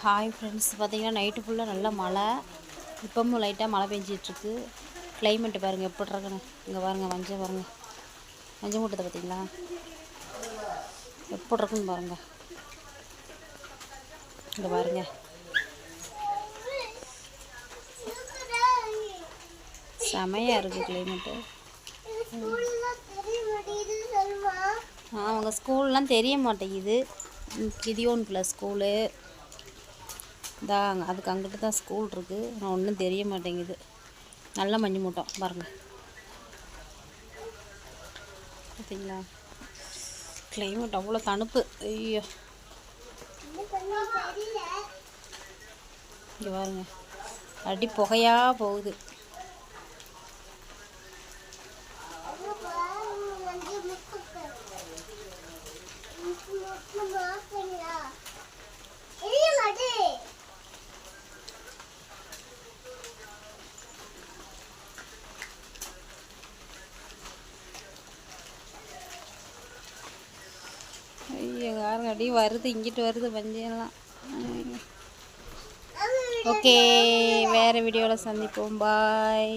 Hi friends, பார்த்தீங்கன்னா night ஃபுல்லாக நல்லா மழை. இப்போவும் லைட்டாக மழை பெஞ்சிட்ருக்கு. கிளைமேட்டு பாருங்கள் எப்படி இருக்குன்னு. இங்கே பாருங்கள் மஞ்சள், பாருங்கள் மஞ்சள் மூட்டத்தை பார்த்தீங்களா எப்படி இருக்குன்னு பாருங்கள். இங்கே பாருங்கள் செமையாக இருக்குது கிளைமேட்டு. அவங்க ஸ்கூல்லாம் தெரிய மாட்டேங்குது. கிதியோன்குள்ள ஸ்கூலு தான், அதுக்கு அங்கிட்டு தான் ஸ்கூல் இருக்குது. ஆனால் ஒன்றும் தெரிய மாட்டேங்குது. நல்ல மஞ்சள் மூட்டம் பாருங்கள். பார்த்தீங்களா கிளைமேட் அவ்வளோ தணுப்பு. ஐயோ இங்கே பாருங்க அடி புகையாக போகுது. ஐயோ பாருங்க அடி வருது, இங்கிட்டு வருது பஞ்செல்லாம். ஓகே, வேறு வீடியோவில் சந்திப்போம். பாய்.